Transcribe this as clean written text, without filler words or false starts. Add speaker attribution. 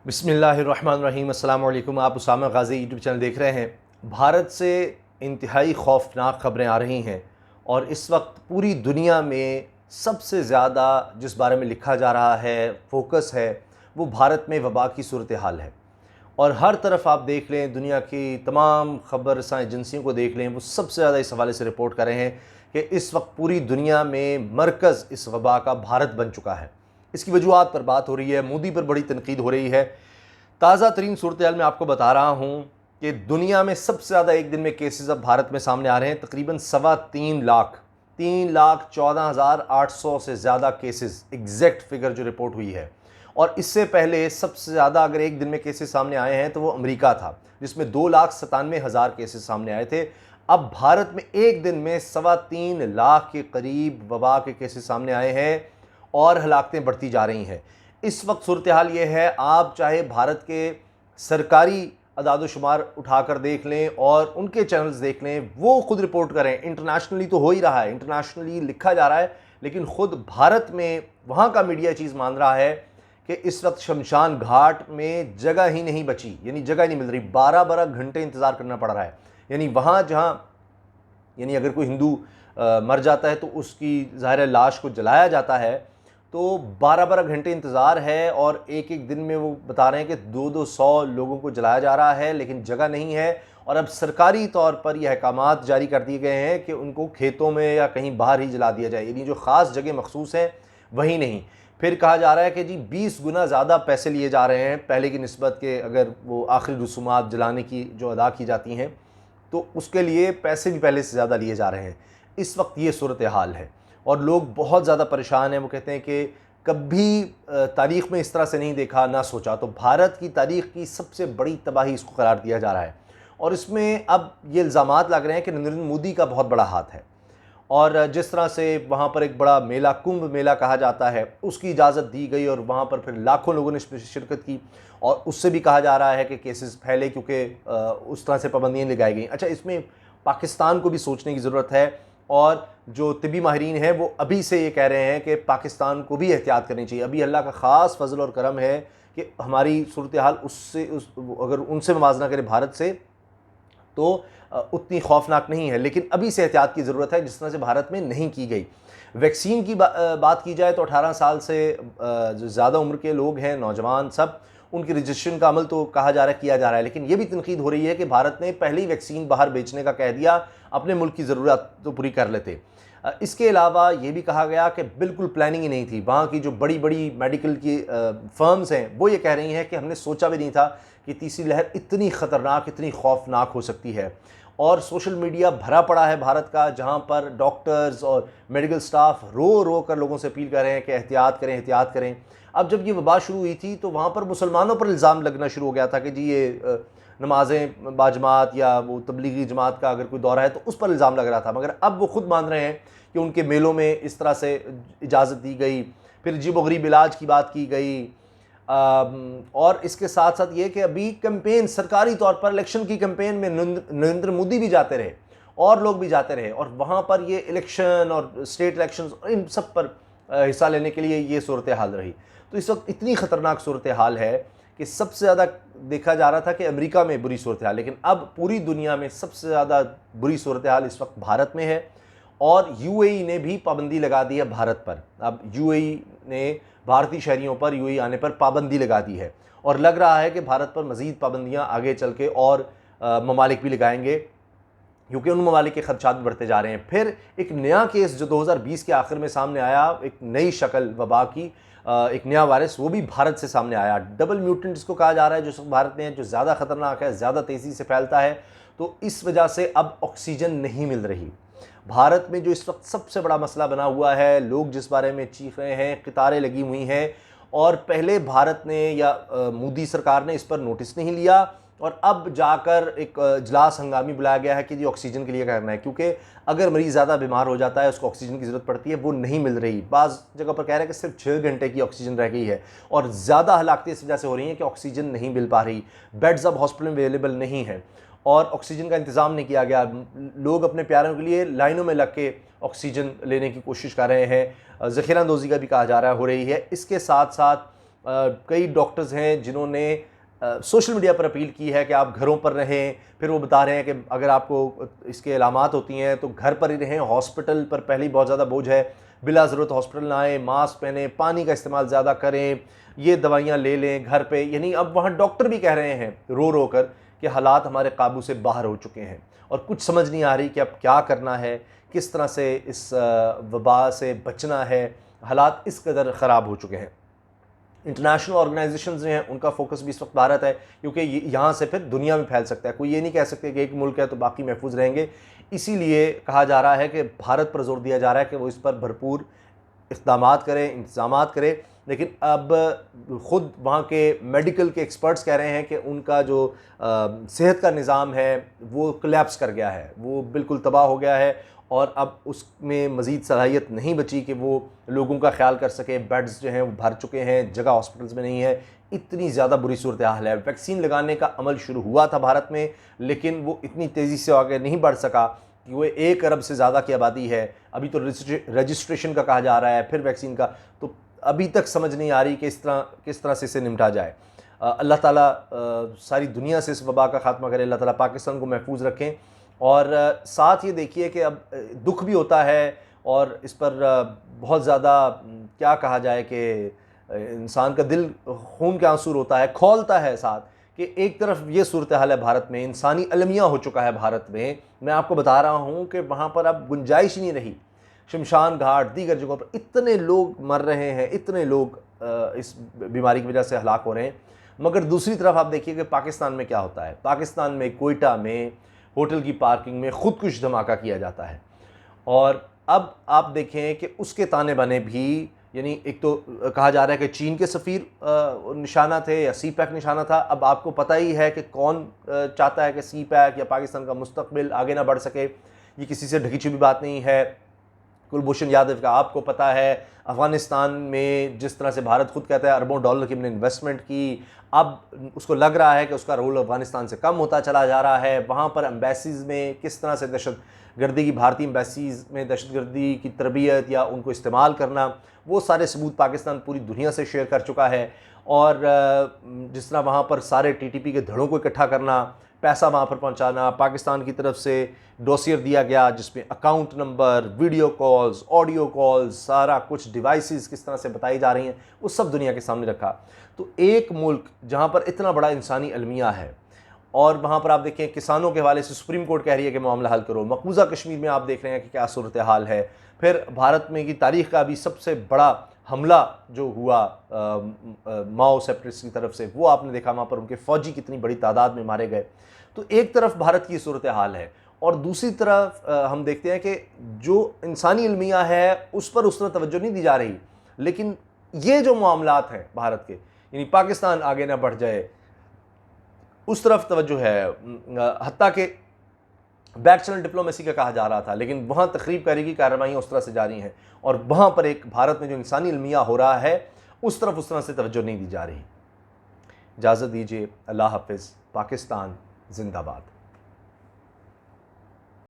Speaker 1: बिस्मिल्लाहिर्रहमानिर्रहीम। अस्सलाम वालेकुम। आप उसामा गाज़ी यूट्यूब चैनल देख रहे हैं। भारत से इंतहाई खौफनाक ख़बरें आ रही हैं और इस वक्त पूरी दुनिया में सबसे ज़्यादा जिस बारे में लिखा जा रहा है, फोकस है, वो भारत में वबा की सूरत हाल है। और हर तरफ आप देख लें, दुनिया की तमाम ख़बर रसां एजेंसियों को देख लें, वो सबसे ज़्यादा इस हवाले से रिपोर्ट कर रहे हैं कि इस वक्त पूरी दुनिया में मरकज़ इस वबा का भारत बन चुका है। इसकी वजूहात पर बात हो रही है, मोदी पर बड़ी तनकीद हो रही है। ताज़ा तरीन सूरत हाल मैं आपको बता रहा हूँ कि दुनिया में सबसे ज़्यादा एक दिन में केसेस अब भारत में सामने आ रहे हैं। तकरीबन 3.25 लाख, 3,14,800 से ज़्यादा केसेस, एग्जैक्ट फिगर जो रिपोर्ट हुई है। और इससे पहले सबसे ज़्यादा अगर एक दिन में केसेस सामने आए हैं तो वो अमेरिका था, जिसमें 2,97,000 केसेस सामने आए थे। अब भारत में एक दिन में 3.25 लाख के करीब वबा के केसेस सामने आए हैं और हलाकतें बढ़ती जा रही हैं। इस वक्त सूरत हाल ये है, आप चाहे भारत के सरकारी अदाद-ओ-शुमार उठाकर देख लें और उनके चैनल्स देख लें, वो खुद रिपोर्ट करें। इंटरनेशनली तो हो ही रहा है, इंटरनेशनली लिखा जा रहा है, लेकिन ख़ुद भारत में वहाँ का मीडिया चीज़ मान रहा है कि इस वक्त शमशान घाट में जगह ही नहीं बची, यानी जगह नहीं मिल रही। 12-12 घंटे इंतज़ार करना पड़ रहा है। यानी वहाँ जहाँ यानी अगर कोई हिंदू मर जाता है तो उसकी ज़ाहिर लाश को जलाया जाता है, तो 12-12 घंटे इंतज़ार है और एक एक दिन में वो बता रहे हैं कि 200 लोगों को जलाया जा रहा है, लेकिन जगह नहीं है। और अब सरकारी तौर पर यह अहकामात जारी कर दिए गए हैं कि उनको खेतों में या कहीं बाहर ही जला दिया जाए, यानी जो ख़ास जगह मखसूस है वहीं नहीं। फिर कहा जा रहा है कि जी 20 गुना ज़्यादा पैसे लिए जा रहे हैं पहले की निस्बत के, अगर वो आखिरी रसूमात जलाने की जो अदा की जाती हैं तो उसके लिए पैसे भी पहले से ज़्यादा लिए जा रहे हैं। इस वक्त ये सूरत हाल है और लोग बहुत ज़्यादा परेशान हैं। वो कहते हैं कि कभी तारीख़ में इस तरह से नहीं देखा, ना सोचा। तो भारत की तारीख़ की सबसे बड़ी तबाही इसको करार दिया जा रहा है और इसमें अब ये इल्ज़ामात लग रहे हैं कि नरेंद्र मोदी का बहुत बड़ा हाथ है। और जिस तरह से वहाँ पर एक बड़ा मेला, कुंभ मेला कहा जाता है, उसकी इजाज़त दी गई और वहाँ पर फिर लाखों लोगों ने शिरकत की और उससे भी कहा जा रहा है कि केसेस फैले क्योंकि उस तरह से पाबंदियाँ लगाई गई। अच्छा, इसमें पाकिस्तान को भी सोचने की ज़रूरत है और जो तिबी माहिरीन हैं वो अभी से ये कह रहे हैं कि पाकिस्तान को भी एहतियात करनी चाहिए। अभी अल्लाह का ख़ास फजल और करम है कि हमारी सूरत हाल अगर उनसे मुवाजना करें भारत से तो उतनी खौफनाक नहीं है, लेकिन अभी से एहतियात की ज़रूरत है, जिस तरह से भारत में नहीं की गई। वैक्सीन की बात की जाए तो 18 साल से जो ज़्यादा उम्र के लोग हैं, नौजवान, सब उनकी रजिस्ट्रेशन का अमल तो कहा जा रहा है, किया जा रहा है, लेकिन ये भी तनकीद हो रही है कि भारत ने पहले ही वैक्सीन बाहर बेचने का कह दिया, अपने मुल्क की ज़रूरत तो पूरी कर लेते। इसके अलावा ये भी कहा गया कि बिल्कुल प्लानिंग ही नहीं थी। वहाँ की जो बड़ी बड़ी मेडिकल की फर्म्स हैं वो ये कह रही हैं कि हमने सोचा भी नहीं था कि तीसरी लहर इतनी ख़तरनाक, इतनी खौफनाक हो सकती है। और सोशल मीडिया भरा पड़ा है भारत का, जहाँ पर डॉक्टर्स और मेडिकल स्टाफ रो रो कर लोगों से अपील कर रहे हैं कि एहतियात करें, एहतियात करें। अब जब ये वबा शुरू हुई थी तो वहाँ पर मुसलमानों पर इल्ज़ाम लगना शुरू हो गया था कि जी ये नमाज़ें बाजमात या वो तबलीगी जमात का अगर कोई दौरा है तो उस पर इल्ज़ाम लग रहा था। मगर अब वो खुद मान रहे हैं कि उनके मेलों में इस तरह से इजाज़त दी गई, फिर अजीब-ओ-गरीब इलाज की बात की गई। और इसके साथ साथ ये कि अभी कैंपेन, सरकारी तौर पर इलेक्शन की कैंपेन में नरेंद्र मोदी भी जाते रहे और लोग भी जाते रहे और वहाँ पर ये इलेक्शन और स्टेट इलेक्शन इन सब पर हिस्सा लेने के लिए ये सूरत हाल रही। तो इस वक्त इतनी ख़तरनाक सूरत हाल है कि सबसे ज़्यादा देखा जा रहा था कि अमेरिका में बुरी सूरत हाल, लेकिन अब पूरी दुनिया में सबसे ज़्यादा बुरी सूरत हाल इस वक्त भारत में है। और यूएई ने भी पाबंदी लगा दी है भारत पर। अब यूएई ने भारतीय शहरियों पर यूएई आने पर पाबंदी लगा दी है और लग रहा है कि भारत पर मज़ीद पाबंदियाँ आगे चल के और ममालिक भी लगाएंगे, क्योंकि उन ममालिक के खदशात भी बढ़ते जा रहे हैं। फिर एक नया केस जो 2020 के आखिर में सामने आया, एक नई शक्ल वबा की, एक नया वायरस, वो भी भारत से सामने आया। डबल म्यूटेंट जिसको कहा जा रहा है, जो भारत में है, जो ज़्यादा ख़तरनाक है, ज़्यादा तेज़ी से फैलता है। तो इस वजह से अब ऑक्सीजन नहीं मिल रही भारत में, जो इस वक्त सबसे बड़ा मसला बना हुआ है। लोग जिस बारे में चीख रहे हैं, कतारें लगी हुई हैं और पहले भारत ने या मोदी सरकार ने इस पर नोटिस नहीं लिया और अब जाकर एक इजलास हंगामी बुलाया गया है कि जी ऑक्सीजन के लिए करना है, क्योंकि अगर मरीज़ ज़्यादा बीमार हो जाता है, उसको ऑक्सीजन की ज़रूरत पड़ती है, वो नहीं मिल रही। बाज़ जगह पर कह रहे हैं कि सिर्फ 6 घंटे की ऑक्सीजन रह गई है और ज़्यादा हलाकतें इस वजह से हो रही हैं कि ऑक्सीजन नहीं मिल पा रही, बेड्स अब हॉस्पिटल में अवेलेबल नहीं है और ऑक्सीजन का इंतज़ाम नहीं किया गया। लोग अपने प्यारों के लिए लाइनों में लग के ऑक्सीजन लेने की कोशिश कर रहे हैं। ज़ख़ीरा अंदोज़ी का भी कहा जा रहा है, हो रही है। इसके साथ साथ कई डॉक्टर्स हैं जिन्होंने सोशल मीडिया पर अपील की है कि आप घरों पर रहें। फिर वो बता रहे हैं कि अगर आपको इसके अलामात होती हैं तो घर पर ही रहें, हॉस्पिटल पर पहले ही बहुत ज़्यादा बोझ है, बिला ज़रूरत हॉस्पिटल ना आए, मास्क पहने, पानी का इस्तेमाल ज़्यादा करें, ये दवाइयाँ ले लें घर पे। यानी अब वहाँ डॉक्टर भी कह रहे हैं रो रो कर कि हालात हमारे काबू से बाहर हो चुके हैं और कुछ समझ नहीं आ रही कि अब क्या करना है, किस तरह से इस वबा से बचना है। हालात इस कदर ख़राब हो चुके हैं। इंटरनेशनल ऑर्गेनाइजेशंस जो हैं उनका फोकस भी इस वक्त भारत है, क्योंकि यहाँ से फिर दुनिया में फैल सकता है। कोई ये नहीं कह सकते कि एक मुल्क है तो बाकी महफूज रहेंगे। इसीलिए कहा जा रहा है कि भारत पर जोर दिया जा रहा है कि वो इस पर भरपूर इक़दाम करें, इंतज़ाम करें। लेकिन अब ख़ुद वहाँ के मेडिकल के एक्सपर्ट्स कह रहे हैं कि उनका जो सेहत का निज़ाम है वो कोलैप्स कर गया है, वो बिल्कुल तबाह हो गया है और अब उसमें मज़ीद सलाहियत नहीं बची कि वो लोगों का ख्याल कर सके। बेड्स जो हैं वो भर चुके हैं, जगह हॉस्पिटल्स में नहीं है। इतनी ज़्यादा बुरी सूरत हाल है। वैक्सीन लगाने का अमल शुरू हुआ था भारत में, लेकिन वो इतनी तेज़ी से आगे नहीं बढ़ सका कि वो 1 अरब से ज़्यादा की आबादी है। अभी तो रजिस्ट्रेशन का कहा जा रहा है, फिर वैक्सीन का, तो अभी तक समझ नहीं आ रही कि किस तरह से इसे निपटा जाए। अल्लाह ताला सारी दुनिया से इस वबा का खात्मा करे, अल्लाह ताला पाकिस्तान को महफूज रखें। और साथ ये देखिए कि अब दुख भी होता है और इस पर बहुत ज़्यादा क्या कहा जाए कि इंसान का दिल खून के आंसू रोता है, खौलता है साथ कि एक तरफ ये सूरत हाल है भारत में, इंसानी अलमिया हो चुका है भारत में। मैं आपको बता रहा हूँ कि वहाँ पर अब गुंजाइश ही नहीं रही। शमशान घाट, दीगर जगहों पर इतने लोग मर रहे हैं, इतने लोग इस बीमारी की वजह से हलाक हो रहे हैं। मगर दूसरी तरफ आप देखिए कि पाकिस्तान में क्या होता है। पाकिस्तान में कोयटा में होटल की पार्किंग में खुदकुश धमाका किया जाता है और अब आप देखें कि उसके ताने बाने भी, यानी एक तो कहा जा रहा है कि चीन के सफ़ीर निशाना थे या सी पैक निशाना था। अब आपको पता ही है कि कौन चाहता है कि सी पैक या पाकिस्तान का मुस्तकबिल आगे ना बढ़ सके। ये किसी से ढकी छुपी बात नहीं है। कुलभूषण यादव का आपको पता है, अफ़गानिस्तान में जिस तरह से भारत खुद कहता है अरबों डॉलर की हमने इन्वेस्टमेंट की, अब उसको लग रहा है कि उसका रोल अफ़गानिस्तान से कम होता चला जा रहा है। वहाँ पर एम्बेसीज़ में किस तरह से दहशत गर्दी की, भारतीय एम्बेसीज़ में दहशत गर्दी की तरबियत या उनको इस्तेमाल करना, वो सारे सबूत पाकिस्तान पूरी दुनिया से शेयर कर चुका है। और जिस तरह वहाँ पर सारे TTP के धड़ों को इकट्ठा करना, पैसा वहाँ पर पहुँचाना, पाकिस्तान की तरफ से डोसियर दिया गया जिसमें account number, video calls, audio calls, सारा कुछ डिवाइसेस किस तरह से बताई जा रही हैं, वो सब दुनिया के सामने रखा। तो एक मुल्क जहाँ पर इतना बड़ा इंसानी अलमिया है और वहाँ पर आप देखें किसानों के हवाले से सुप्रीम कोर्ट कह रही है कि मामला हल करो। मकबूजा कश्मीर में आप देख रहे हैं कि क्या सूरत हाल है। फिर भारत में की तारीख़ का भी सबसे बड़ा हमला जो हुआ माओ सेपरेटिस्ट की तरफ से, वो आपने देखा, वहाँ पर उनके फ़ौजी कितनी बड़ी तादाद में मारे गए। तो एक तरफ भारत की सूरत हाल है और दूसरी तरफ हम देखते हैं कि जो इंसानी अलमिया है उस पर उस तरह तवज्जो नहीं दी जा रही। लेकिन ये जो मामलात हैं भारत के, यानी पाकिस्तान आगे ना बढ़ जाए, उस तरफ तवज्जो है। हत्ता के बैक चैनल डिप्लोमेसी का कहा जा रहा था, लेकिन वहाँ तकरीब करी की कार्रवाइयाँ उस तरह से जारी हैं और वहाँ पर एक भारत में जो इंसानी अलमिया हो रहा है उस तरफ उस तरह से तवज्जो नहीं दी जा रही। इजाज़त दीजिए, अल्लाह हाफ़िज़। पाकिस्तान जिंदाबाद।